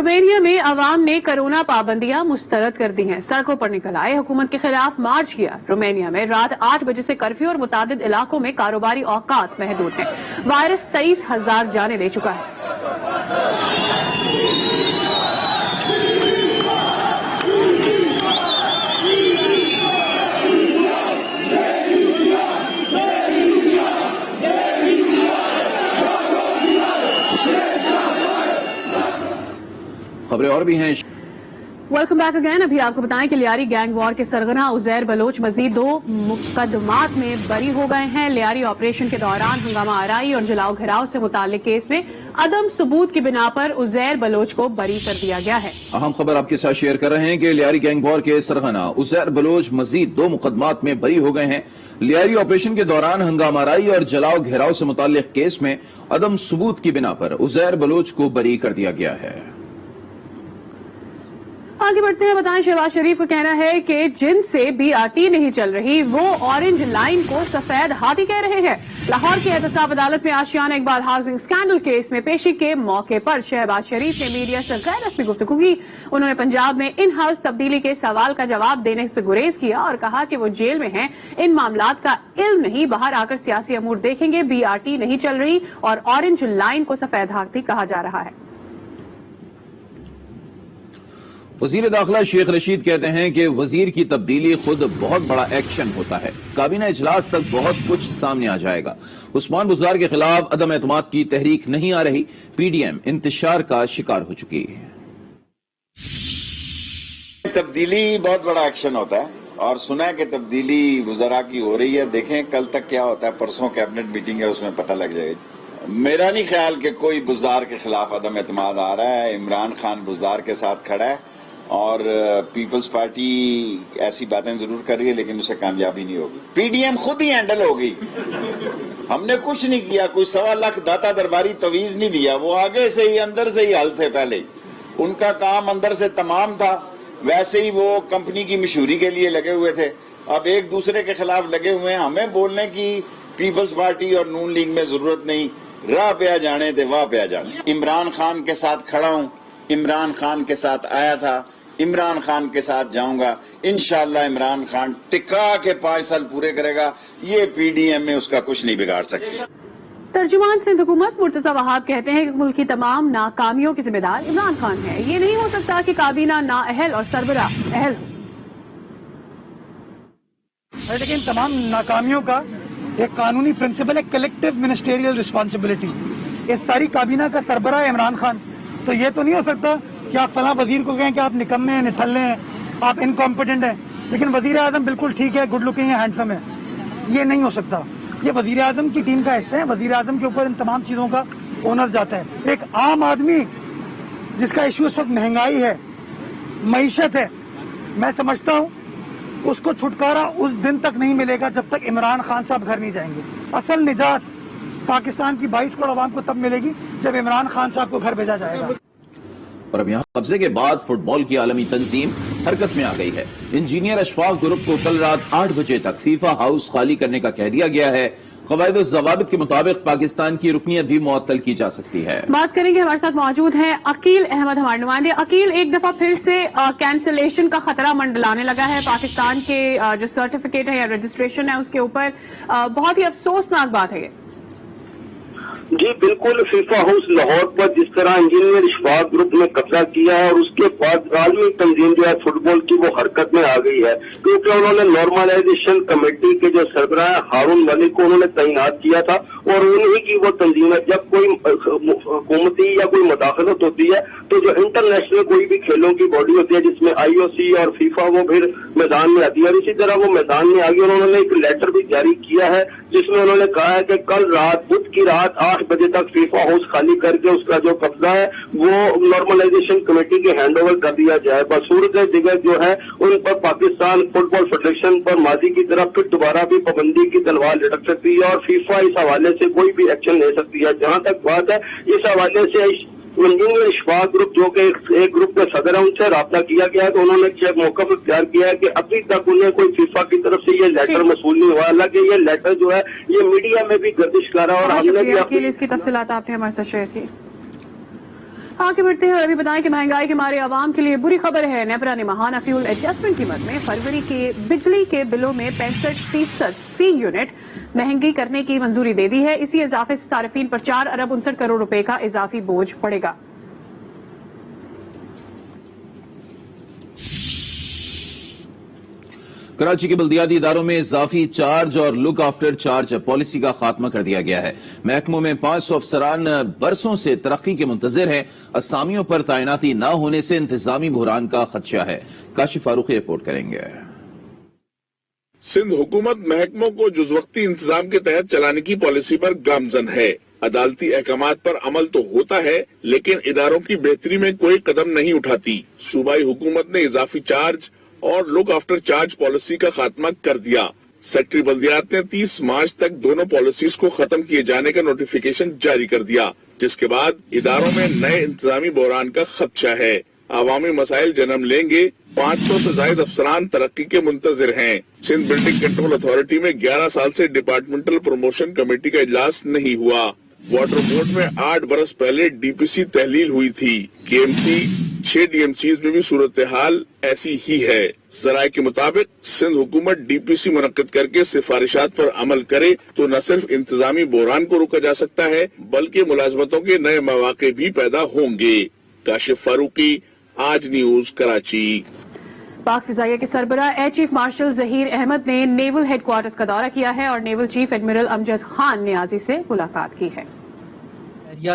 رومانیہ میں عوام نے کرونا پابندیاں مسترد کر دی ہیں، سڑکوں پر نکل آئے، حکومت کے خلاف مارچ کیا۔ رومانیہ میں رات 8 بجے سے کرفیو اور متعدد علاقوں میں کاروباری اوقات محدود ہیں۔ وائرس 23,000 جانیں لے چکا ہے۔ خبریں اور بھی ہیں۔ Welcome back again. ابھی آپ کو بتائیں کہ لیاری گینگ وار کے سرغنہ عزیر بلوچ مزید 2 مقدمات میں بری ہو گئے ہیں۔ لیاری آپریشن کے دوران ہنگامہ آرائی اور جلاؤ گھراؤ سے متعلق کیس میں عدم ثبوت کی بنا پر عزیر بلوچ کو بری کر دیا گیا ہے۔ اہم خبر آپ کے ساتھ شیئر کر رہے ہیں کہ لیاری گینگ وار کے سرغنہ عزیر بلوچ مزید 2 مقدمات میں بری ہو گئے ہیں۔ لیاری آپریشن کے دوران ہنگامہ آرائی اور جلاؤ گھراؤ سے متعلق کیس میں عدم ثبوت کی بنا پر عزیر بلوچ کو بری کر دیا گیا ہے۔ آگے بڑھتے ہیں، بتائیں شہباز شریف کا کہنا ہے کہ جن سے BRT نہیں چل رہی وہ اورنج لائن کو سفید ہاتھی کہہ رہے ہیں۔ لاہور کی احتساب عدالت میں Ashiana Iqbal housing scandal case میں پیشی کے موقع پر شہباز شریف نے میڈیا سے غیر رسمی گفتگو کی۔ انہوں نے پنجاب میں ان ہاؤس تبدیلی کے سوال کا جواب دینے سے گریز کیا اور کہا کہ وہ جیل میں ہیں، ان معاملات کا علم نہیں، باہر آ کر سیاسی امور دیکھیں گے۔ BRT نہیں چل رہی اور اورنج لائن کو سفید ہاتھی کہا جا رہا ہے۔ وزیر داخلہ شیخ رشید کہتے ہیں کہ وزیر کی تبدیلی خود بہت بڑا ایکشن ہوتا ہے، کابینہ اجلاس تک بہت کچھ سامنے آ جائے گا۔ عثمان بزدار کے خلاف عدم اعتماد کی تحریک نہیں آ رہی، PDM انتشار کا شکار ہو چکی ہے۔ تبدیلی بہت بڑا ایکشن ہوتا ہے اور سنا ہے کہ تبدیلی وزراء کی ہو رہی ہے، دیکھیں کل تک کیا ہوتا ہے، پرسوں کیبنٹ میٹنگ ہے، اس میں پتہ لگ جائے گا۔ میرا نہیں خیال کہ کوئی بزدار کے خلاف عدم اعتماد آ رہا ہے۔ عمران خان بزدار کے ساتھ کھڑا ہے اور پیپلز پارٹی ایسی باتیں ضرور کر رہی ہے لیکن اسے کامیابی نہیں ہوگی۔ PDM خود ہی ہینڈل ہوگی، ہم نے کچھ نہیں کیا، کوئی 1.25 لاکھ داتا درباری تویز نہیں دیا، وہ آگے سے ہی اندر سے ہی حل تھے، پہلے ان کا کام اندر سے تمام تھا، ویسے ہی وہ کمپنی کی مشہوری کے لیے لگے ہوئے تھے، اب ایک دوسرے کے خلاف لگے ہوئے ہیں۔ ہمیں بولنے کی پیپلز پارٹی اور نون لیگ میں ضرورت نہیں، راہ پہ آ جانے تھے، واہ پہ آ جانے۔ عمران خان کے ساتھ کھڑا ہوں، عمران خان کے ساتھ آیا تھا، عمران خان کے ساتھ جاؤں گا، انشاءاللہ عمران خان ٹکا کے 5 سال پورے کرے گا، یہ PDM میں اس کا کچھ نہیں بگاڑ سکتی۔ ترجمان سندھ حکومت مرتضی وہاب کہتے ہیں کہ ملک کی تمام ناکامیوں کی ذمہ دار عمران خان ہے، یہ نہیں ہو سکتا کہ کابینہ نااہل اور سربراہ اہل ہو۔ لیکن تمام ناکامیوں کا ایک قانونی پرنسپل ہے کلیکٹیو منسٹریل ریسپانسبلٹی۔ اس ساری کابینہ کا سربراہ عمران خان، تو یہ تو نہیں ہو سکتا کہ آپ فلاں وزیر کو کہیں کہ آپ نکمے ہیں، نٹھلے ہیں، آپ انکمپیٹنٹ ہیں، لیکن وزیر اعظم بالکل ٹھیک ہے، گڈ لکنگ ہے، ہینڈسم ہے۔ یہ نہیں ہو سکتا، یہ وزیر اعظم کی ٹیم کا حصہ ہے، وزیر اعظم کے اوپر ان تمام چیزوں کا اونر جاتا ہے۔ ایک عام آدمی جس کا ایشو اس وقت مہنگائی ہے، معیشت ہے، میں سمجھتا ہوں اس کو چھٹکارا اس دن تک نہیں ملے گا جب تک عمران خان صاحب گھر نہیں جائیں گے۔ اصل نجات پاکستان کی 22 کروڑ عوام کو تب ملے گی جب عمران خان صاحب کو گھر بھیجا جائے گا۔ اور اب یہاں قبضے کے بعد فٹ بال کی عالمی تنظیم حرکت میں آ گئی ہے۔ انجینئر اشفاق گروپ کو کل رات 8 بجے تک فیفا ہاؤس خالی کرنے کا کہہ دیا گیا ہے۔ قواعد و ضوابط کے مطابق پاکستان کی رکنیت بھی معطل کی جا سکتی ہے۔ بات کریں گے، ہمارے ساتھ موجود ہیں عقیل احمد، ہمارے نمائندے۔ عقیل، ایک دفعہ پھر سے کینسلیشن کا خطرہ منڈلانے لگا ہے پاکستان کے جو سرٹیفکیٹ ہے یا رجسٹریشن ہے اس کے اوپر، بہت ہی افسوسناک بات ہے یہ۔ جی بالکل، فیفا ہاؤس لاہور پر جس طرح انجینئر اشفاق گروپ نے قبضہ کیا ہے اور اس کے بعد عالمی تنظیم جو ہے فٹ بال کی وہ حرکت میں آ گئی ہے، کیونکہ انہوں نے نارملائزیشن کمیٹی کے جو سربراہ ہارون ملک کو انہوں نے تعینات کیا تھا اور انہی کی وہ تنظیم ہے۔ جب کوئی حکومتی یا کوئی مداخلت ہوتی ہے تو جو انٹرنیشنل کوئی بھی کھیلوں کی باڈی ہوتی ہے جس میں IOC اور فیفا وہ پھر میدان میں آتی ہے، اور اسی طرح وہ میدان میں آ گئی اور انہوں نے ایک لیٹر بھی جاری کیا ہے جس میں انہوں نے کہا ہے کہ کل رات بدھ کی رات 8 بجے تک فیفا ہاؤس خالی کر کے اس کا جو قبضہ ہے وہ نارملائزیشن کمیٹی کے ہینڈ اوور کر دیا جائے۔ بصورت دیگر جو ہے ان پر پاکستان فٹ بال فیڈریشن پر ماضی کی طرف پھر دوبارہ بھی پابندی کی تلوار لٹک سکتی ہے اور فیفا اس حوالے سے کوئی بھی ایکشن لے سکتی ہے۔ جہاں تک بات ہے اس حوالے سے انجینئر اشفاق گروپ جو کہ ایک گروپ کے صدر ہیں ان سے رابطہ کیا گیا ہے تو انہوں نے موقف اختیار کیا ہے کہ ابھی تک انہیں کوئی فیفا کی طرف سے یہ لیٹر موصول نہیں ہوا، حالانکہ یہ لیٹر جو ہے یہ میڈیا میں بھی گردش کر رہا ہے اور ہم نے بھی اس کی تفصیلات آپ نے ہمارے ساتھ شیئر کی۔ آگے بڑھتے ہیں اور ابھی بتائیں کہ مہنگائی کے مارے عوام کے لیے بری خبر ہے. نیپرا نے ماہانہ فیول ایڈجسٹمنٹ قیمت میں فروری کے بجلی کے بلوں میں 65% فی یونٹ مہنگی کرنے کی منظوری دے دی ہے. اسی اضافے سے صارفین پر 4 ارب 59 کروڑ روپے کا اضافی بوجھ پڑے گا. کراچی کے بلدیاتی اداروں میں اضافی چارج اور لک آفٹر چارج پالیسی کا خاتمہ کر دیا گیا ہے. محکموں میں 500 افسران برسوں سے ترقی کے منتظر ہیں. اسامیوں پر تعیناتی نہ ہونے سے انتظامی بحران کا خدشہ ہے. کاشف فاروقی رپورٹ کریں گے. سندھ حکومت محکموں کو جز وقتی انتظام کے تحت چلانے کی پالیسی پر گامزن ہے. عدالتی احکامات پر عمل تو ہوتا ہے لیکن اداروں کی بہتری میں کوئی قدم نہیں اٹھاتی. صوبائی حکومت نے اضافی چارج اور لک آفٹر چارج پالیسی کا خاتمہ کر دیا. سیکٹری بلدیات نے 30 مارچ تک دونوں پالیسیز کو ختم کیے جانے کا نوٹیفیکیشن جاری کر دیا، جس کے بعد اداروں میں نئے انتظامی بحران کا خدشہ ہے. عوامی مسائل جنم لیں گے. 500 سے زائد افسران ترقی کے منتظر ہیں. سندھ بلڈنگ کنٹرول اتھارٹی میں 11 سال سے ڈپارٹمنٹل پروموشن کمیٹی کا اجلاس نہیں ہوا. واٹر بورڈ میں 8 برس پہلے ڈی پی سی تحلیل ہوئی تھی. K M C 6 D M Cs میں بھی صورتحال ایسی ہی ہے. ذرائع کے مطابق سندھ حکومت ڈی پی سی منعقد کر کے سفارشات پر عمل کرے تو نہ صرف انتظامی بحران کو روکا جا سکتا ہے بلکہ ملازمتوں کے نئے مواقع بھی پیدا ہوں گے. کاشف فاروقی، آج نیوز، کراچی. پاک فضائیہ کے سربراہ air chief marshal Zaheer Ahmed نے نیول ہیڈ کوارٹرز کا دورہ کیا ہے اور naval chief admiral Amjad Khan Niazi سے ملاقات کی ہے.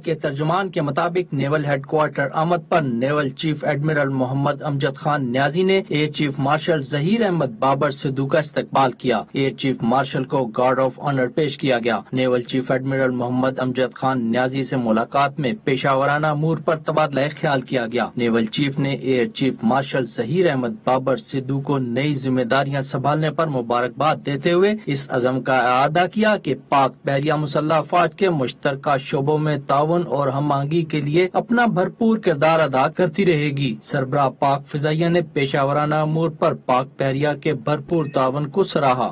کے ترجمان کے مطابق نیول ہیڈ کوارٹر احمد پر naval chief admiral Muhammad Amjad Khan Niazi نے air chief marshal Zaheer Ahmed Babar Sidhu کا استقبال کیا. ایئر چیف مارشل کو گارڈ آف آنر پیش کیا گیا. Naval chief admiral Muhammad Amjad Khan Niazi سے ملاقات میں پیشہ ورانہ امور پر تبادلہ خیال کیا گیا. نیول چیف نے air chief marshal Zaheer Ahmed Babar Sidhu کو نئی ذمہ داریاں سنبھالنے پر مبارکباد دیتے ہوئے اس عزم کا اعادہ کیا کہ پاک بحریہ مسلح افواج کے مشترکہ شعبوں میں تعاون اور ہم آہنگی کے لیے اپنا بھرپور کردار ادا کرتی رہے گی. سربراہ پاک فضائیہ نے پیشہ ورانہ امور پر پاک بحریہ کے بھرپور تعاون کو سراہا.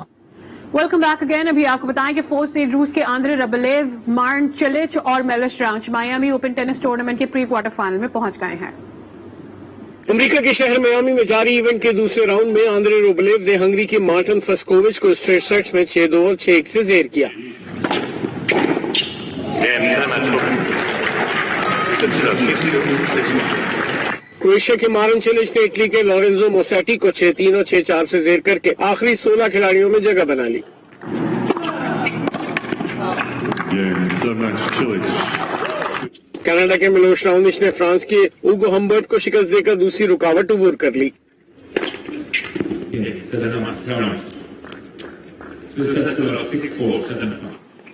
Welcome back again. ابھی آپ کو بتائیں کہ 4 سیڈ روس کے آندرے ربلیو، مارن چلچ اور میلش رانچ میامی اوپن ٹینس ٹورنامنٹ کے پری کوارٹر فائنل میں پہنچ گئے ہیں. امریکہ کے شہر میامی میں جاری ایونٹ کے دوسرے راؤنڈ میں آندرے روبلیو نے ہنگری کے مارٹن فسکووچ کو اسٹریٹ سیٹس میں 6-2 اور 6-1 سے زیر کیا. کروشیا کے مارن چلچ نے اٹلی کے لورینزو موسیٹی کو 6-3 اور 6-4 سے زیر کر کے آخری 16 کھلاڑیوں میں جگہ بنا لی. کینیڈا کے ملوش راؤنش نے فرانس کے اوگو ہمبرٹ کو شکست دے کر دوسری رکاوٹ عبور کر لی.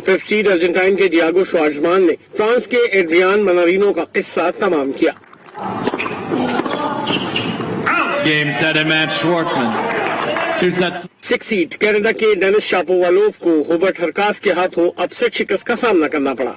ففتھ سیڈ ارجنٹائن کے ڈیاگو شوارزمان نے فرانس کے ایڈریان منارینو کا قصہ تمام کیا. سکس سیڈ کینیڈا کے ڈینس شاپووالوف کو ہوبرٹ ہرکاس کے ہاتھوں اپسیٹ شکست کا سامنا کرنا پڑا.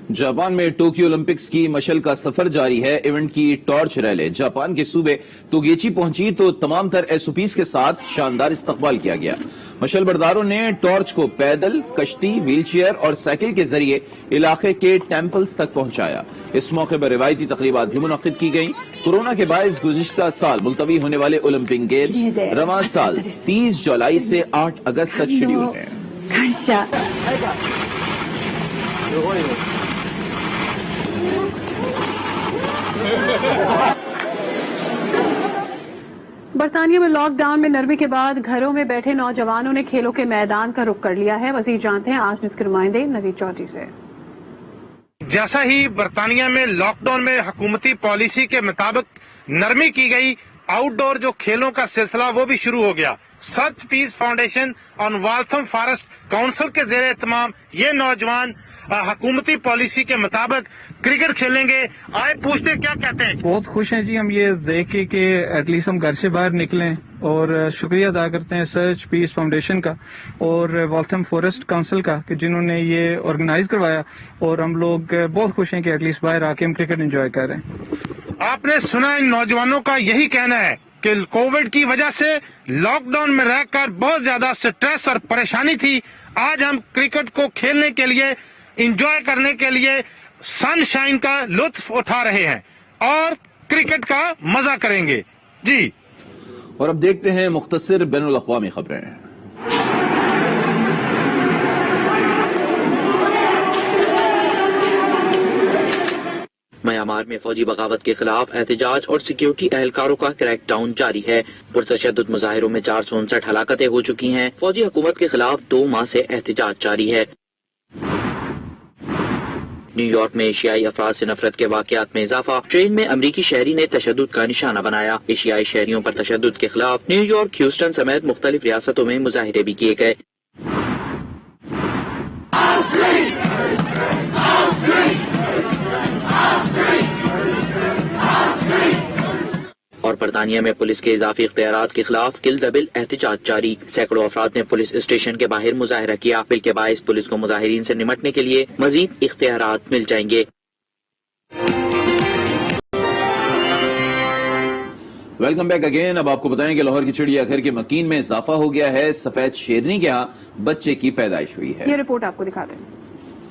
جاپان میں ٹوکیو اولمپکس کی مشل کا سفر جاری ہے. ایونٹ کی ٹارچ ریلی جاپان کے صوبے توگیچی پہنچی تو تمام تر ایس او پیز کے ساتھ شاندار استقبال کیا گیا. مشل برداروں نے ٹارچ کو پیدل، کشتی، ویل چیئر اور سائیکل کے ذریعے علاقے کے ٹیمپلز تک پہنچایا. اس موقع پر روایتی تقریبات بھی منعقد کی گئیں. کورونا کے باعث گزشتہ سال ملتوی ہونے والے اولمپک گیمز رواں سال 30 جولائی سے 8 اگست تک شیڈول ہیں. برطانیہ میں لاک ڈاؤن میں نرمی کے بعد گھروں میں بیٹھے نوجوانوں نے کھیلوں کے میدان کا رخ کر لیا ہے. مزید جانتے ہیں آج نیوز کے نمائندے نوید چودھری سے. جیسا ہی برطانیہ میں لاک ڈاؤن میں حکومتی پالیسی کے مطابق نرمی کی گئی، آؤٹ ڈور جو کھیلوں کا سلسلہ وہ بھی شروع ہو گیا. سرچ پیس فاؤنڈیشن اور والتھم فارسٹ کونسل کے زیر اہتمام یہ نوجوان حکومتی پالیسی کے مطابق کرکٹ کھیلیں گے. آئے پوچھتے کیا کہتے ہیں. بہت خوش ہیں جی ہم یہ دیکھ کے کہ ایٹ لیسٹ ہم گھر سے باہر نکلیں، اور شکریہ ادا کرتے ہیں سرچ پیس فاؤنڈیشن کا اور والتھم فارسٹ کونسل کا کہ جنہوں نے یہ آرگنائز کروایا، اور ہم لوگ بہت خوش ہیں کہ ایٹ لیسٹ باہر آ کے ہم کرکٹ انجوائے کر رہے ہیں. آپ نے سنا ان نوجوانوں کا یہی کہنا ہے کہ کووڈ کی وجہ سے لاک ڈاؤن میں رہ کر بہت زیادہ سٹریس اور پریشانی تھی. آج ہم کرکٹ کو کھیلنے کے لیے، انجوائے کرنے کے لیے سن شائن کا لطف اٹھا رہے ہیں اور کرکٹ کا مزہ کریں گے. جی اور اب دیکھتے ہیں مختصر بین الاقوامی خبریں. میانمار میں فوجی بغاوت کے خلاف احتجاج اور سیکیورٹی اہلکاروں کا کریک ڈاؤن جاری ہے. پرتشدد مظاہروں میں 459 ہلاکتیں ہو چکی ہیں. فوجی حکومت کے خلاف 2 ماہ سے احتجاج جاری ہے. نیو یارک میں ایشیائی افراد سے نفرت کے واقعات میں اضافہ. ٹرین میں امریکی شہری نے تشدد کا نشانہ بنایا. ایشیائی شہریوں پر تشدد کے خلاف نیو یارک، ہیوسٹن سمیت مختلف ریاستوں میں مظاہرے بھی کیے گئے. اور برطانیہ میں پولیس کے اضافی اختیارات کے خلاف کل دبل احتجاج جاری. سینکڑوں افراد نے پولیس اسٹیشن کے باہر مظاہرہ کیا. بل کے باعث پولیس کو مظاہرین سے نمٹنے کے لیے مزید اختیارات مل جائیں گے. Welcome back again. اب آپ کو بتائیں کہ لاہور کی چڑیا گھر کے مکین میں اضافہ ہو گیا ہے. سفید شیرنی کے ہاں بچے کی پیدائش ہوئی ہے. یہ رپورٹ آپ کو دکھاتے ہیں.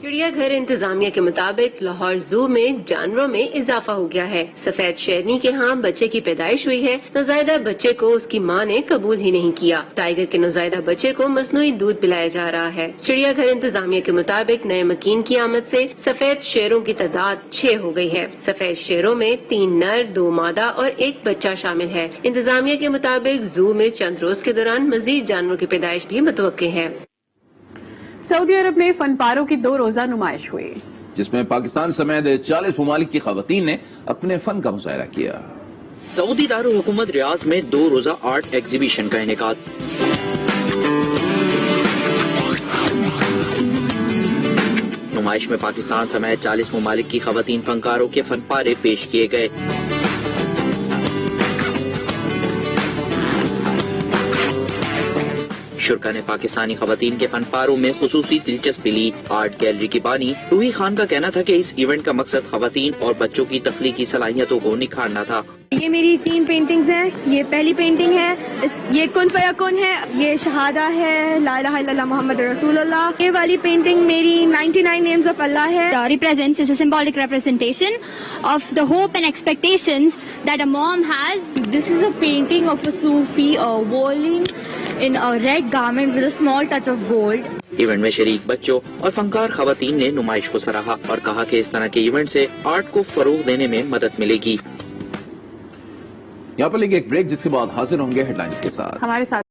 چڑیا گھر انتظامیہ کے مطابق لاہور زو میں جانوروں میں اضافہ ہو گیا ہے. سفید شیرنی کے ہاں بچے کی پیدائش ہوئی ہے. نوزائیدہ بچے کو اس کی ماں نے قبول ہی نہیں کیا. ٹائیگر کے نوزائیدہ بچے کو مصنوعی دودھ پلایا جا رہا ہے. چڑیا گھر انتظامیہ کے مطابق نئے مکین کی آمد سے سفید شیروں کی تعداد 6 ہو گئی ہے. سفید شیروں میں 3 نر، 2 مادہ اور 1 بچہ شامل ہے. انتظامیہ کے مطابق زو میں چند روز کے دوران مزید جانوروں کی پیدائش بھی متوقع ہے. سعودی عرب میں فن پاروں کی 2 روزہ نمائش ہوئی، جس میں پاکستان سمیت 40 ممالک کی خواتین نے اپنے فن کا مظاہرہ کیا. سعودی دارالحکومت ریاض میں 2 روزہ آرٹ ایگزیبیشن کا انعقاد. نمائش میں پاکستان سمیت 40 ممالک کی خواتین فنکاروں کے فن پارے پیش کیے گئے. شرکا نے پاکستانی خواتین کے فن پاروں میں خصوصی دلچسپی لی. آرٹ گیلری کی بانی روحی خان کا کہنا تھا کہ اس ایونٹ کا مقصد خواتین اور بچوں کی تخلیقی صلاحیتوں کو نکھارنا تھا. یہ میری 3 پینٹنگز ہیں. یہ پہلی پینٹنگ ہے، یہ کن فیکون ہے، یہ شہادہ ہے، لا الہ الا اللہ محمد رسول اللہ. یہ والی پینٹنگ میری 99 نیمز آف اللہ ہے. represents is a symbolic representation of the hope and expectations that a mom has. This is a painting of a Sufi walling in a red garment with a small touch of gold. Event میں شریک بچوں اور فنکار خواتین نے نمائش کو سراہا اور کہا کہ اس طرح کے ایونٹ سے آرٹ کو فروغ دینے میں مدد ملے گی. یہاں پر لیں گے ایک بریک، جس کے بعد حاضر ہوں گے ہیڈ لائنز کے ساتھ. ہمارے ساتھ